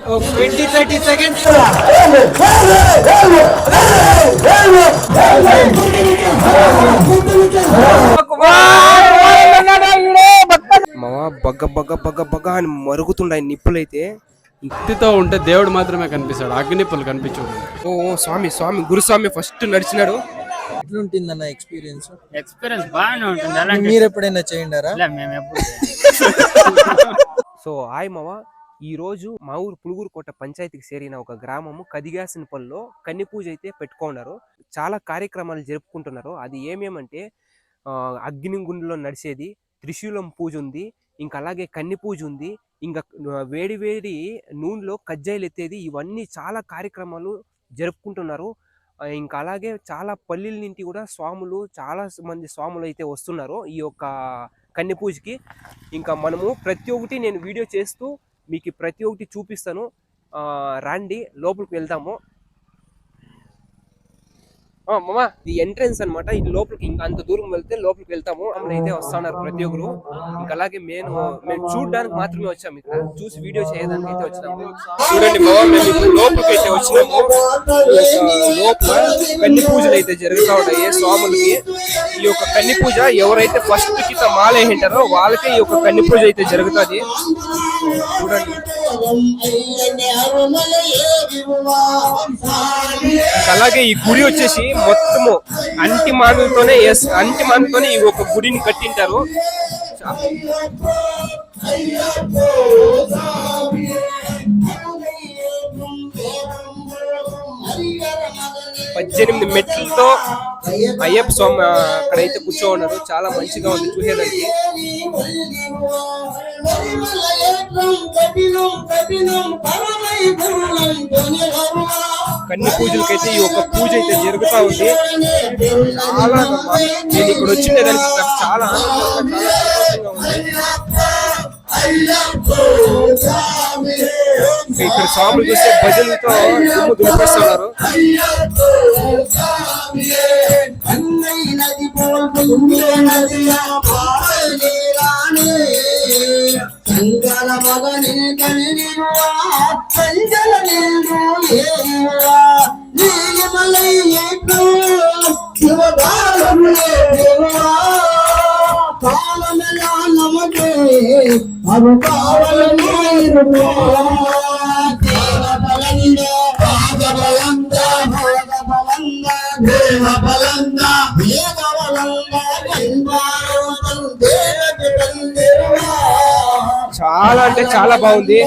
20-30 seconds. మావా బగ్గ బగ్గ బగ్గ బగ్గ అని మరుగుతుండే నిప్పులైతే. ఇంటితో ఉంటే దేవుడు మాత్రమే కనిపిస్తాడు, అగ్నిప్పులు కనిపించడు. ఓ స్వామి స్వామి గురుస్వామి ఫస్ట్ నడిచినాడు. ఎట్లుంటుందన్న ఎక్స్పీరియన్స్ బాగానే ఉంటుంది. మీరు ఎప్పుడైనా చేయండారా? సో హాయ్ మావా, ఈ రోజు మా ఊరు పులుగురుకోట పంచాయతీకి చేరిన ఒక గ్రామము కదిగాసినపల్లిలో కన్ని పూజ అయితే పెట్టుకున్నారు. చాలా కార్యక్రమాలు జరుపుకుంటున్నారు. అది ఏమేమంటే అగ్నిగుండంలో నడిచేది, త్రిశూలం పూజ ఉంది, ఇంకా అలాగే కన్ని పూజ ఉంది, ఇంకా వేడి వేడి నూనెలో కజ్జాయిలు ఎత్తేది, ఇవన్నీ చాలా కార్యక్రమాలు జరుపుకుంటున్నారు. ఇంకా అలాగే చాలా పల్లెల నుండి కూడా స్వాములు, చాలా మంది స్వాములు అయితే వస్తున్నారు ఈ యొక్క కన్ని పూజకి. ఇంకా మనము ప్రతి ఒక్కటి నేను వీడియో చేస్తూ మీకు ప్రతి ఒక్కటి చూపిస్తాను. రండి లోపలికి వెళ్దాము. మామా ఇది ఎంట్రన్స్ అనమాట. ఇది లోపలికి ఇంకా అంత దూరం వెళ్తే లోపలికి వెళ్తాము. అయితే వస్తున్నారు ప్రతి ఒక్కరు. ఇంకా అలాగే మేము చూడడానికి మాత్రమే వచ్చాము, ఇక్కడ చూసి వీడియో చేయడానికి అయితే వచ్చినాము. చూడండి మామా, మేము ఇప్పుడు లోపలికి అయితే వచ్చినాము. లోపల కన్ని పూజలు అయితే జరుగుతూ ఉంటాయి స్వాములకి. ఈ యొక్క కన్ని పూజ ఎవరైతే ఫస్ట్ కింద మాల వేయింటారో వాళ్ళకే ఈ యొక్క కన్ని పూజ అయితే జరుగుతుంది. చూడండి అలాగే ఈ గుడి వచ్చేసి మొత్తము అంటి మానులతోనే ఈ ఒక గుడిని కట్టింటారు. 18 మెట్లతో అయ్యప్ప స్వామి అక్కడైతే కూర్చో ఉన్నారు. చాలా మంచిగా ఉంది చూసేదానికి. కన్ని పూజలకైతే ఈ ఒక పూజ అయితే జరుగుతూ ఉంది. చాలా నేను ఇక్కడ వచ్చిందేదానికి నాకు చాలా ఆనందంగా, చాలా సంతోషంగా ఉంది. ఇక్కడ స్వాములు చూస్తే భజనలతో దుమ్ము దులిపేస్తున్నారు. అవి కావాలని చాలా అంటే చాలా బాగుంది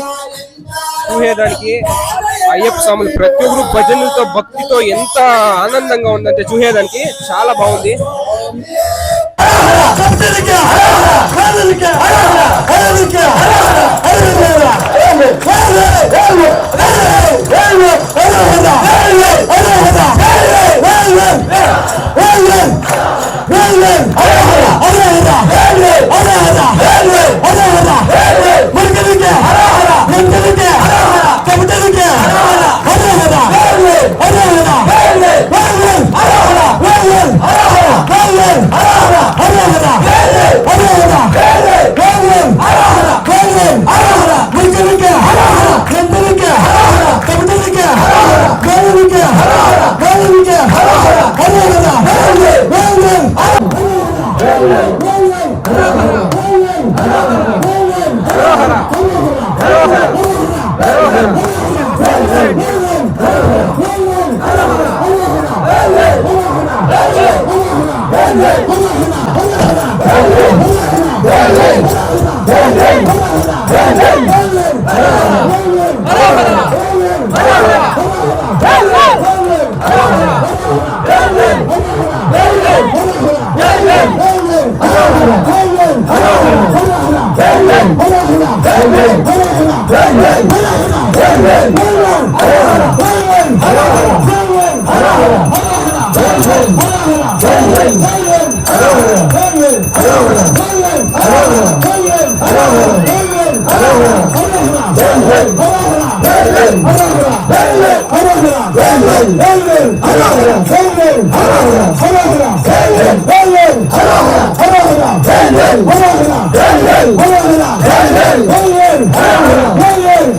చూసేదానికి. అయ్యప్ప స్వాములు ప్రతి ఒక్కరు భజనలతో భక్తితో ఎంత ఆనందంగా ఉందంటే చూసేదానికి చాలా బాగుంది.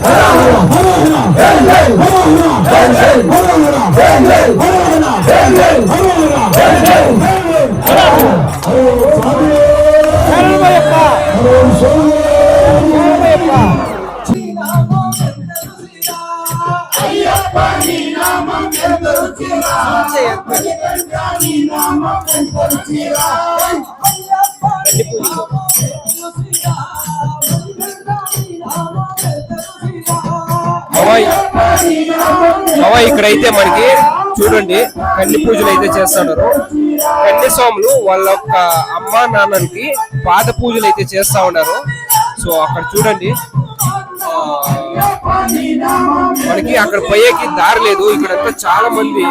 Hey! ఇక్కడైతే మనకి చూడండి కన్ని పూజలు అయితే చేస్తున్నారు. కన్ని స్వాములు వాళ్ళ యొక్క అమ్మా నాన్నలకి పాద పూజలు అయితే చేస్తా ఉన్నారు. సో అక్కడ చూడండి మనకి అక్కడ పోయేకి దారి లేదు. ఇక్కడంతా చాలా మంది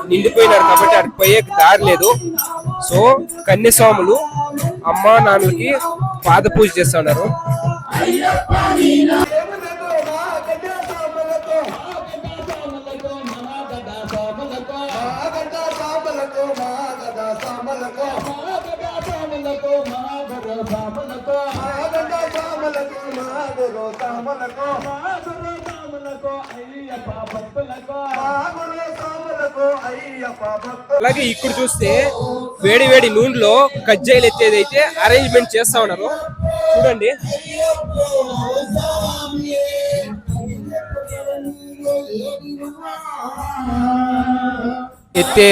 నిండిపోయినారు కాబట్టి అక్కడ పోయేకి దారి లేదు. సో కన్యస్వాములు అమ్మా నాన్నలకి పాద పూజ చేస్తా ఉన్నారు. అలాగే ఇక్కడ చూస్తే వేడి వేడి నూనెలో కజ్జాయిలు ఎత్తేది అయితే అరేంజ్మెంట్ చేస్తా ఉన్నారు. చూడండి ఎత్తే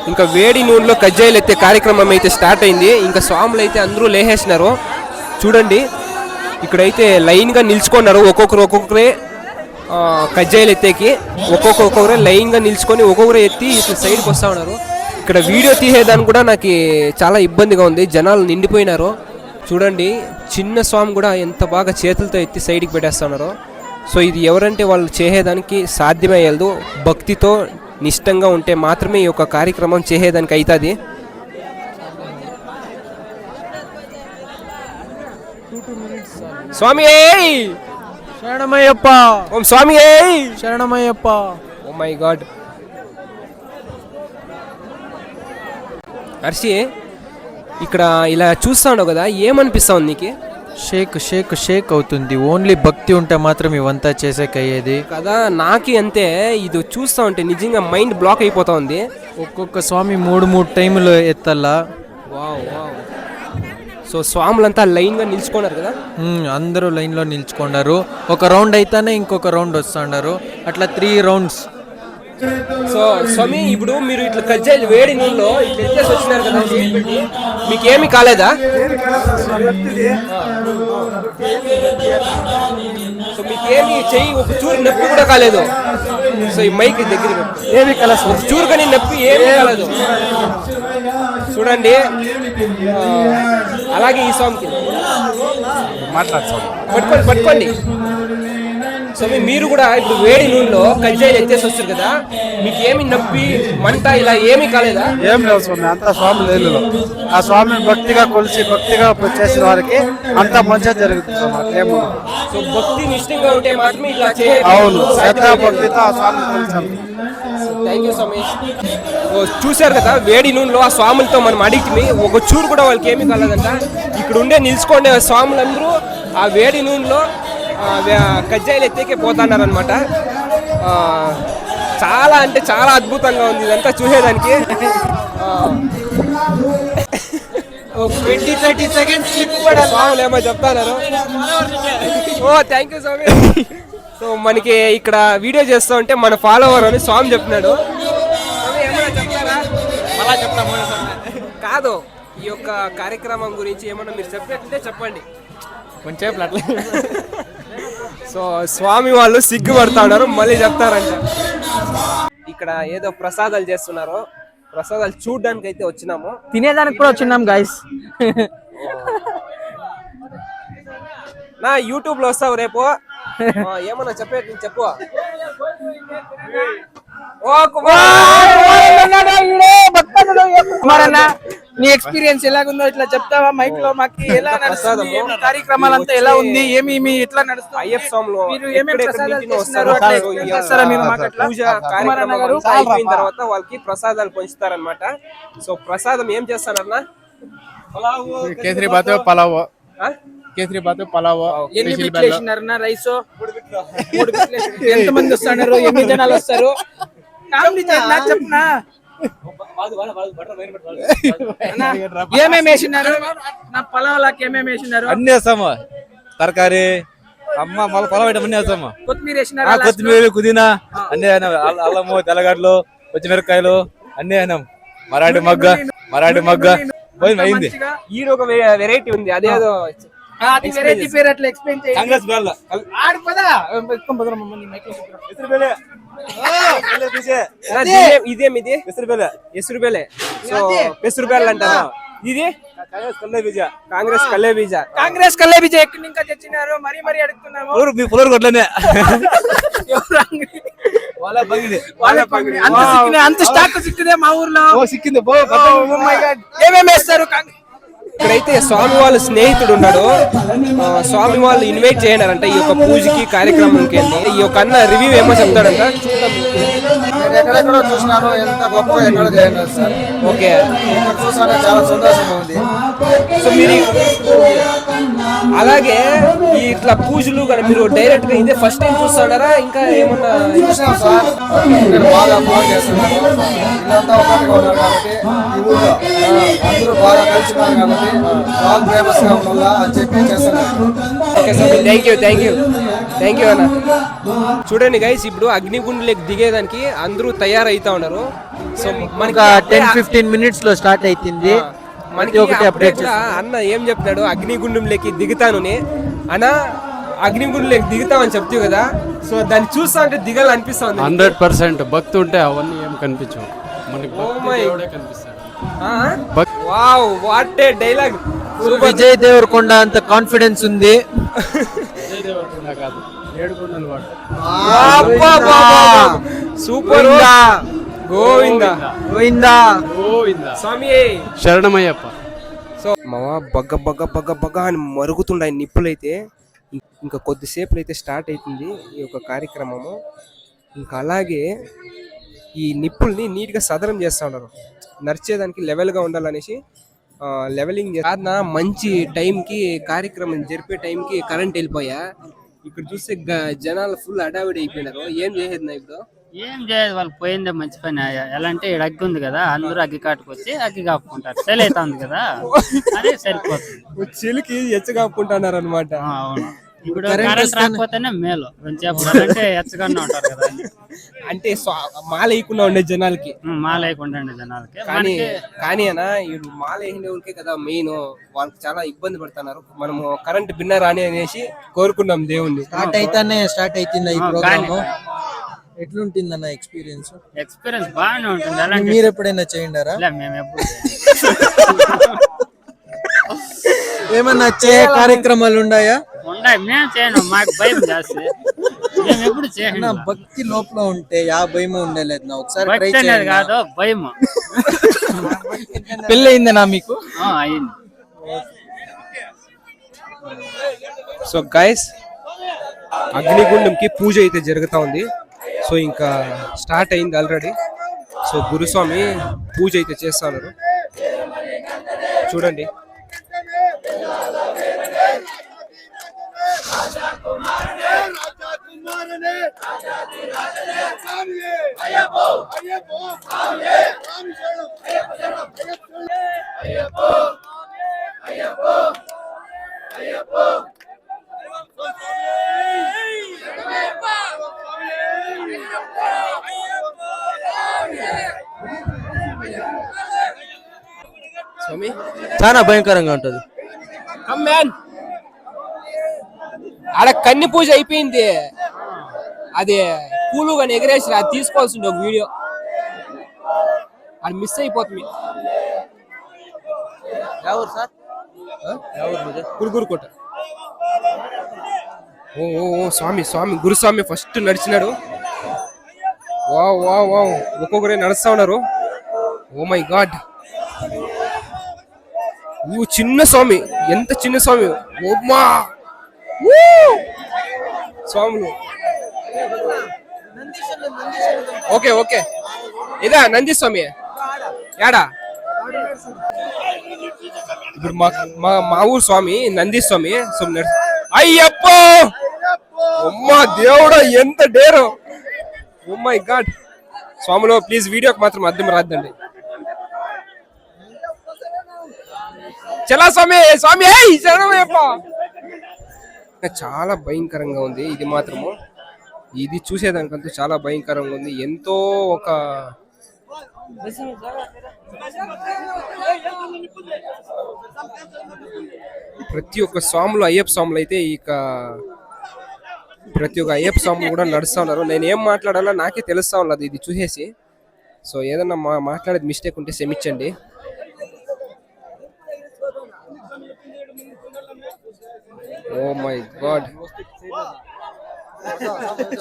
ఇంకా వేడి నూనెలో కజ్జాయిలు ఎత్తే కార్యక్రమం అయితే స్టార్ట్ అయింది. ఇంకా స్వాములు అయితే అందరూ లేహేసినారు. చూడండి ఇక్కడైతే లైన్ గా నిల్చుకున్నారు. ఒక్కొక్కరే కజ్జాయిలు ఎత్తేకి ఒక్కొక్కరే లైన్ గా నిల్చుకొని ఒక్కొక్కరు ఎత్తి ఇట్లా సైడ్కి వస్తా ఉన్నారు. ఇక్కడ వీడియో తీసేదానికి కూడా నాకు చాలా ఇబ్బందిగా ఉంది. జనాలు నిండిపోయినారు. చూడండి చిన్న స్వామి కూడా ఎంత బాగా చేతులతో ఎత్తి సైడ్కి పెట్టేస్తా ఉన్నారు. సో ఇది ఎవరంటే వాళ్ళు చేసేదానికి సాధ్యమయ్యేది. భక్తితో నిష్టంగా ఉంటే మాత్రమే ఈ యొక్క కార్యక్రమం చేసేదానికి అవుతుంది. స్వామి శరణమయ్యప్ప, ఓం స్వామి శరణమయ్యప్ప. ఓ మై గాడ్. హర్షి ఇక్కడ ఇలా చూస్తా ఉన్నావు కదా, ఏమనిపిస్తా ఉంది నీకు? షేక్ అవుతుంది. ఓన్లీ భక్తి ఉంటే మాత్రం ఇవంతా చేసేకయ్యేది కదా. నాకి అంతే. ఇది చూస్తా ఉంటే నిజంగా మైండ్ బ్లాక్ అయిపోతా ఉంది. ఒక్కొక్క స్వామి మూడు టైములు ఎత్తల్లా. Wow wow. సో స్వాములంతా లైన్ గా నిల్చుకున్నారు కదా. అందరూ లైన్ లో నిల్చుకున్నారు. ఒక రౌండ్ అయితేనే ఇంకొక రౌండ్ వస్తున్నారు. అట్లా 3 rounds. సో స్వామి ఇప్పుడు మీరు ఇట్లా కజ్జాయిలు వేడి నూనెలో ఇట్లా ఎత్తేసి వచ్చినారు కదా, మీకేమి కాలేదా? సో మీకేమి చెయ్యి ఒక చూరు నొప్పి కూడా కాలేదు. సో ఈ మైక్ దగ్గర ఏమి కాలేదు, ఒక చూరు కానీ నొప్పి ఏమీ కాలేదు. చూడండి అలాగే ఈ స్వామికి పట్టుకోండి. సో మీరు కూడా ఇప్పుడు వేడి నూనెలో కజ్జాయిలు ఎత్తేసి వస్తారు కదా, మీకు ఏమి నొప్పి మంట ఇలా ఏమీ కాలేదా? ఏం లేవు స్వామి, అంతా స్వామి లేదు. ఆ స్వామిని భక్తిగా కొలిసి భక్తిగా చేసిన వారికి అంతా మంచిగా జరుగుతుంది. సో భక్తి నిష్టంగా ఉంటే మాత్రమే ఇలా అవును, శ్రద్ధ భక్తితో ఆ స్వామిని కొలిచాం. Thank you so much. చూశారు కదా వేడి నూనెలో ఆ స్వాములతో మనం అడిగితే ఒక చూరు కూడా వాళ్ళకి ఏమీ కాలేదంట. ఇక్కడ ఉండే నిల్చుకోండే స్వాములందరూ ఆ వేడి నూనెలో కజ్జాయిలు ఎత్తేకే పోతున్నారనమాట. చాలా అంటే చాలా అద్భుతంగా ఉంది ఇదంతా చూసేదానికి. 20-30 seconds స్లిప్ కూడా స్వాములు ఏమో చెప్తున్నారు. ఓ థ్యాంక్ యూ స్వామి. సో మనకి ఇక్కడ వీడియో చేస్తూ ఉంటే మన ఫాలోవర్ అని స్వామి చెప్తున్నాడు. కాదు ఈ యొక్క కార్యక్రమం గురించి ఏమన్నా మీరు చెప్పేటంటే చెప్పండి కొంచెం అట్లా. సో స్వామి వాళ్ళు సిగ్గుపడతా ఉన్నారు, మళ్ళీ చెప్తారంట. ఇక్కడ ఏదో ప్రసాదాలు చేస్తున్నారు. ప్రసాదాలు చూడడానికి అయితే వచ్చినాము, తినేదానికి కూడా వచ్చినాం గైస్. నా యూట్యూబ్ లో వస్తావు రేపు. ఏమన్నా చెప్పేది చెప్పు. నీ ఎక్స్పీరియన్స్ ఎలాగుందో ఇట్లా చెప్తావా మైక్ లో? మాకు ఎలా నడుస్తుంది కార్యక్రమాలంతా ఎలా ఉంది, ఏమి ఎట్లా నడుస్తుంది? అయ్యప్ప స్వామిలో మీరు ఏమేమి ప్రసాదాలు చేస్తున్నారు అట్లా explain చేస్తారా మీరు మాకు అట్లా? పూజ కార్యక్రమం అంతా అయిపోయిన తర్వాత వాళ్ళకి ప్రసాదాలు పంచుతారనమాట. సో ప్రసాదం ఏం చేస్తారన్నా? కేసరి బాత్ పలావ్, కేసరి బాత్ పలావ్. ఎన్ని బిట్లు వేసినారన్నా రైస్? 3 బిట్లు. ఎంత మంది వస్తున్నారు, ఎన్ని జనాలు వస్తారు? చెప్పనా ఏమేమి వేసినారు? నా పొలంలోకి ఏమేమి వేసినారు? అన్ని వేస్తాము. తరకారీ, అమ్మ మళ్ళీ పొలం పెట్టమని వేస్తామ్మా కొత్తిమీర వేసినారా last లో? కొత్తిమీర పుదీనా అన్ని అయినా అల్లము తెల్లగడ్డలు పచ్చిమిరపకాయలు అన్ని అయినాం మరాఠీ మగ్గ పోయింది అయింది. మంచిగా. ఈడ ఒక వెరైటీ ఉంది అదేదో అది వెరైటీ పేరు అట్లా ఎక్స్ప్లెయిన్ చేయండి. కాంగ్రెస్ బేళ్ళ ఆడు పదా పెట్టుకొని పదరా మమ్మల్ని మైక్ లో చెప్పురా. ఇదేమిది ఎసురుబేలే సో పెసురుబేలు అంటారు. ఇది కాంగ్రెస్ కల్లే బీజ. కాంగ్రెస్ కల్లే బీజ ఎక్కడి ఇంకా తెచ్చినారు మరీ అడుగుతున్నాము. మీ పులూరు కొట్లనే ఎవరు అంగడి? వాళ్ళ పగిలి అంత సిక్కినే, అంత స్టాక్ సిక్కిదే మా ఊర్లో. సిక్కింది Oh my God. ఏమేమి వేస్తారు ఇక్కడైతే స్వామి వాళ్ళ స్నేహితుడు ఉన్నాడు. స్వామి వాళ్ళు ఇన్వైట్ చేయడారంట ఈ యొక్క పూజకి కార్యక్రమంకి వెళ్ళి. ఈ యొక్క అన్న రివ్యూ ఏమో చెప్తాడంట. నేను ఎక్కడెక్కడో చూసినాను, ఎంత గొప్ప ఎక్కడ చేయలేదు సార్. ఓకే ఇక్కడ చూసాక చాలా సంతోషంగా ఉంది. సో మీరు అలాగే ఈ ఇట్లా పూజలు కానీ మీరు డైరెక్ట్ గా ఇదే ఫస్ట్ టైం చూస్తాడారా ఇంకా ఏమన్నా? చూసినాం సార్, ఇక్కడ బాగా ఫోన్ చేస్తున్నారు. వీళ్ళంతా ఒకటిగా ఉన్నారు కాబట్టి ఈ ఊళ్ళో అందరూ బాగా కలిసినారు కాబట్టి వాళ్ళు ఫేమస్ గా ఉండాలా అని చెప్పి చేస్తున్నారు. ఓకే సార్, థ్యాంక్ యూ అన్న. చూడండి గైస్, ఇప్పుడు అగ్నిగుండులోకి దిగేదానికి అందరూ తయారైతా ఉన్నారు. సో మనకి 10-15 minutes లో స్టార్ట్ అవుతుంది. మనకి ఒకటి అప్డేట్ అన్న ఏం చెప్తున్నాడు, అగ్నిగుండంలోకి దిగుతాను అన్న, అగ్నిగుండంలోకి దిగుతామని చెప్తావు కదా. సో దాన్ని చూస్తా అంటే దిగాలనిపిస్తుంది. 100% భక్తి ఉంటే అవన్నీ ఏం కనిపించవు, మనకి దేవుడే కనిపిస్తాడు. Wow, what a dialogue. Vijay Deverakonda అంత కాన్ఫిడెన్స్ ఉంది. కాదు, ఏడుకొండల వాడు. సూపర్, గోవిందా స్వామి శరణమయ్యప్ప. సో మావా బగ్గ అని మరుగుతుండే నిప్పులైతే ఇంకా కొద్దిసేపు అయితే స్టార్ట్ అవుతుంది ఈ యొక్క కార్యక్రమము. ఇంకా అలాగే ఈ నిప్పుల్ని నీట్గా సదరం చేస్తూ ఉన్నారు, నడిచేదానికి లెవెల్గా ఉండాలనేసి లెవెలింగ్ మంచి టైంకి కార్యక్రమం జరిపే టైంకి కరెంట్ వెళ్ళిపోయా. ఇక్కడ చూస్తే జనాలు ఫుల్ అడావిడి అయిపోయినారు. ఏం చేసేది నా ఇప్పుడు? ఏం చేయదు, వాళ్ళు పోయిందే మంచి పని. ఎలా అంటే ఇక్కడ అగ్గి ఉంది కదా, అందరూ అగ్గి కాటుకొచ్చి అగ్గి కాపుకుంటారు. సెల్ అవుతా ఉంది కదా, అదే సరిపోతుంది. చెలికి ఎచ్చగాపుకుంటున్నారు అనమాట. అవును, ఇప్పుడు కరెంట్ రాకపోతేనే మేలు, అంటే ఎచ్చగానే ఉంటారు కదా. అంటే మాల వేయకుండా ఉండే జనాలకి, మాల వేయకుండా ఉండే జనాలకి. కానీ అన్న ఇప్పుడు మాల వేసిన వాళ్ళకే కదా మెయిన్, వాళ్ళకి చాలా ఇబ్బంది పడుతున్నారు. మనము కరెంట్ బిన్న రాని అనేసి కోరుకున్నాం దేవుణ్ణి. స్టార్ట్ అవుతుంది ఈ ప్రోగ్రామ్. ఎట్లుంటుందన్న ఎక్స్పీరియన్స్ బాగానే ఉంటుంది. అలాంటి మీరు ఎప్పుడైనా చేయండారా? మేము ఎప్పుడు ఏమన్నా కార్యక్రమాలు ఉన్నాయా? ఉన్నాయి, మేము చేయను, మాకు భయం జాస్తి. మేము ఎప్పుడు చేయను. భక్తి లోపల ఉంటే యా భయము ఉండలేదు. నా ఒకసారి ట్రై భక్తి అనేది చేయండి. కాదు, భయం. పెళ్ళి అయిందనా మీకు? అయింది. సో గైస్, అగ్నిగుండంకి పూజ అయితే జరుగుతూ ఉంది. సో ఇంకా స్టార్ట్ అయింది ఆల్రెడీ. సో గురుస్వామి పూజ అయితే చేస్తున్నారు, చూడండి. స్వామి చాలా భయంకరంగా ఉంటది. ఆడ కన్ని పూజ అయిపోయింది, అది పూలు కానీ ఎగరేసి అది తీసుకోవాల్సింది ఒక వీడియో, అది మిస్ అయిపోతుంది. ఎవరు సార్? పులుగురుకోట. ఓ స్వామి గురుస్వామి ఫస్ట్ నడిచినాడు. వావ్ ఒక్కొక్కరే నడుస్తా ఉన్నారు. ఓ మై గాడ్, చిన్న స్వామి, ఎంత చిన్న స్వామి. ఓమ్మా స్వాములు. ఓకే ఇదా నంది స్వామి యాడా? ఇప్పుడు మా ఊరు స్వామి నంది స్వామి. అయ్యప్ప, అమ్మా దేవుడా, ఎంత డేరు. Oh my god. స్వాములో ప్లీజ్ వీడియోకి మాత్రం అర్థం రాద్దండి. చలా స్వామి శరణమయ్యప్ప. చాలా భయంకరంగా ఉంది ఇది మాత్రము. ఇది చూసేదానికంతా చాలా భయంకరంగా ఉంది. ఎంతో ఒక ప్రతి ఒక్క స్వాములు, అయ్యప్ప స్వాములు అయితే ఇక ప్రతి ఒక్క అయ్యప్ప స్వాములు కూడా నడుస్తా ఉన్నారు. నేను ఏం మాట్లాడాలో నాకే తెలుస్తా ఉన్నది ఇది చూసేసి. సో ఏదన్నా మాట్లాడేది మిస్టేక్ ఉంటే క్షమించండి. ఓ మై గాడ్,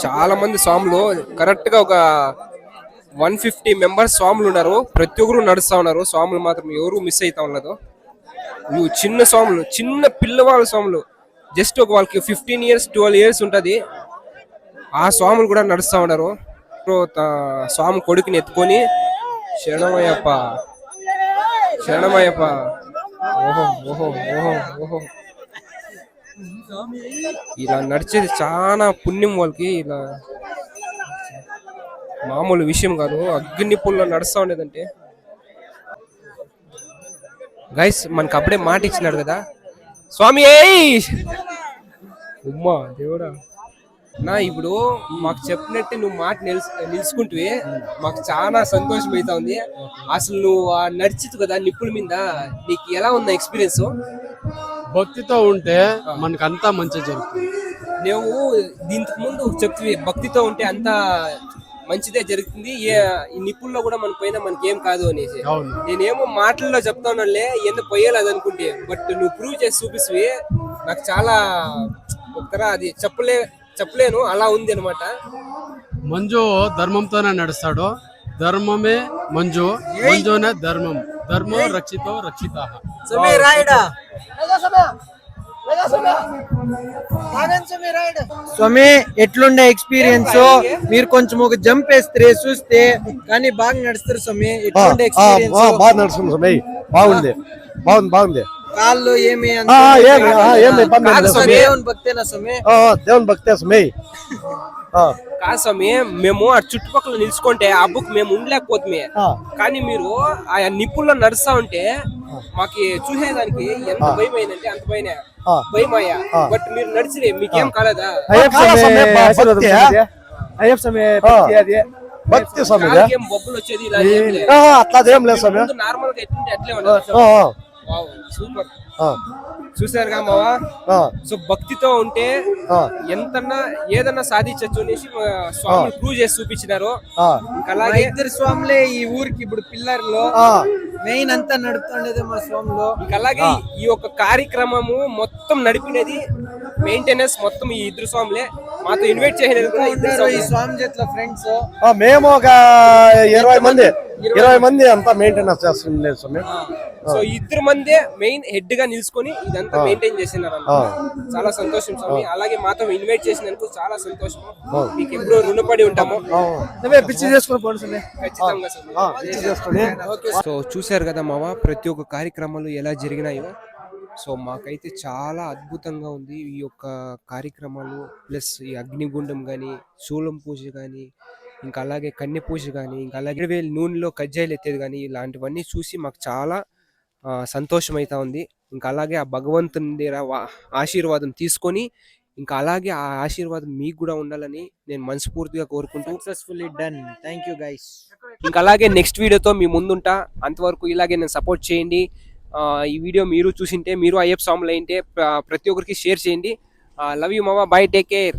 చాలా మంది స్వాములు, కరెక్ట్ గా ఒక 150 మెంబర్స్ స్వాములు ఉన్నారు. ప్రతి ఒక్కరు నడుస్తా ఉన్నారు. స్వాములు మాత్రం ఎవరు మిస్ అవుతా ఉన్నారు. ఇవి చిన్న స్వాములు, చిన్న పిల్లవాళ్ళ స్వాములు, జస్ట్ ఒక వాళ్ళకి 15 years 12 years ఉంటది. ఆ స్వాములు కూడా నడుస్తా ఉన్నారు. స్వామి కొడుకుని ఎత్తుకొని శరణమయ్యప్ప శరణమయ్యప్ప, ఓహో ఓహో ఓహో ఓహో, ఇలా నడిచేది చాలా పుణ్యం వాళ్ళకి. ఇలా మామూలు విషయం కాదు. అగ్ని పుల్లో నడుస్తా ఉండేదంటే. గైస్ మనకు అప్పుడే మాట ఇచ్చినాడు కదా స్వామి. ఉమ్మా దేవుడా నా, ఇప్పుడు మాకు చెప్పినట్టు నువ్వు మాట నిలుచుకుంటే మాకు చాలా సంతోషం అవుతా ఉంది. అసలు నువ్వు నడిచితు కదా నిప్పుల మీద, నీకు ఎలా ఉంది ఎక్స్పీరియన్స్? భక్తితో ఉంటే మనకంతా మంచి జరుగుతుంది. నువ్వు దీనికి ముందు చెప్తివి భక్తితో ఉంటే అంతా మంచిదే జరుగుతుంది, ఈ నిప్పుల్లో కూడా మన పైన మనకి ఏం కాదు అనేసి. నేనేమో మాటల్లో చెప్తా ఉన్నానులే, ఎందుకు పోయేలేదు అనుకుంటే, బట్ నువ్వు ప్రూవ్ చేసి చూపిస్తువి. నాకు చాలా ఒకతర అది చెప్పలేను, అలా ఉంది అనమాట. మంజు ధర్మంతోనే నడుస్తాడు. ధర్మమే మంజు, మంజునే ధర్మం. ధర్మం రక్షితో రక్షిత. స్వామి ఎట్లుండే ఎక్స్పీరియన్స్? మీరు కొంచెం ఒక జంప్ వేస్తే చూస్తే కానీ బాగా నడుస్తారు స్వామి. ఎట్లుండే ఎక్స్పీరియన్స్? బాగా నడుస్తుంది స్వామి. బాగుంది. కాళ్ళు ఏమి దేవుని భక్తేనా స్వామి? దేవుని భక్తే స్వామి. కాదు స్వామి, మేము ఆ చుట్టుపక్కల నిలుచుకుంటే ఆ బుక్ మేము ఉండలేకపోతుంది. కానీ మీరు ఆ నిప్పుల్లో నడుస్తా ఉంటే మాకు చూసేదానికి ఎంత భయం అయిందంటే అంత భయమయ్యా. బట్ మీరు నడిచిరే, మీకేం కాలేదా? భక్తి స్వామి. బొబ్బులు వచ్చేది అట్లాదేం లేదు స్వామి. నార్మల్ గా ఎట్లుంటే అట్లే ఉండదు. సూపర్. చూసారుగా మావా. సో భక్తితో ఉంటే ఎంతన్నా ఏదన్నా సాధించచ్చు అనేసి స్వామి ప్రూవ్ చేసి చూపించినారు. అలాగే ఇద్దరు స్వాములే ఈ ఊరికి ఇప్పుడు పిల్లర్ లో మెయిన్ అంతా నడుపుతుండేది మా స్వాములు. అలాగే ఈ యొక్క కార్యక్రమము మొత్తం నడిపినది మెయింటెనెన్స్ మొత్తం ఈ ఇద్దరు స్వాములే. మాతో ఇన్వైట్ చేసినారు ఈ స్వామి చేతుల ఫ్రెండ్స్. మేము ఒక 20 మంది అంతా మెయింటెనెన్స్ చేస్తుండే స్వామి. సో ఇద్దరు మందే మెయిన్ హెడ్ గా నిలుచుకొని ఇదంతా మెయింటైన్ చేసినారు. చాలా సంతోషం స్వామి. అలాగే మాతో ఇన్వైట్ చేసినందుకు చాలా సంతోషం. మీకు ఎప్పుడూ రుణపడి ఉంటాము. ఖచ్చితంగా స్వామి. సో చూసారు కదా మావా, ప్రతి ఒక్క కార్యక్రమాలు ఎలా జరిగినాయో. సో మాకైతే చాలా అద్భుతంగా ఉంది ఈ యొక్క కార్యక్రమాలు. ప్లస్ ఈ అగ్నిగుండం కానీ, శూలం పూజ కానీ, ఇంకా అలాగే కన్య పూజ కానీ, ఇంకా అలాగే నూనెలో కజ్జాయిలు ఎత్తేది కానీ, ఇలాంటివన్నీ చూసి మాకు చాలా సంతోషం అవుతా ఉంది. ఇంకా అలాగే ఆ భగవంతుని దగ్గర ఆశీర్వాదం తీసుకొని, ఇంకా అలాగే ఆ ఆశీర్వాదం మీకు కూడా ఉండాలని నేను మనస్ఫూర్తిగా కోరుకుంటూ successfully done. Thank you guys. ఇంకా అలాగే నెక్స్ట్ వీడియోతో మీ ముందుంటా. అంతవరకు ఇలాగే నేను సపోర్ట్ చేయండి. ఈ వీడియో మీరు చూసింటే, మీరు అయ్యప్ప స్వాములు అయింటే ప్రతి ఒక్కరికి షేర్ చేయండి. లవ్ యూ మామా, బై, టేక్ కేర్.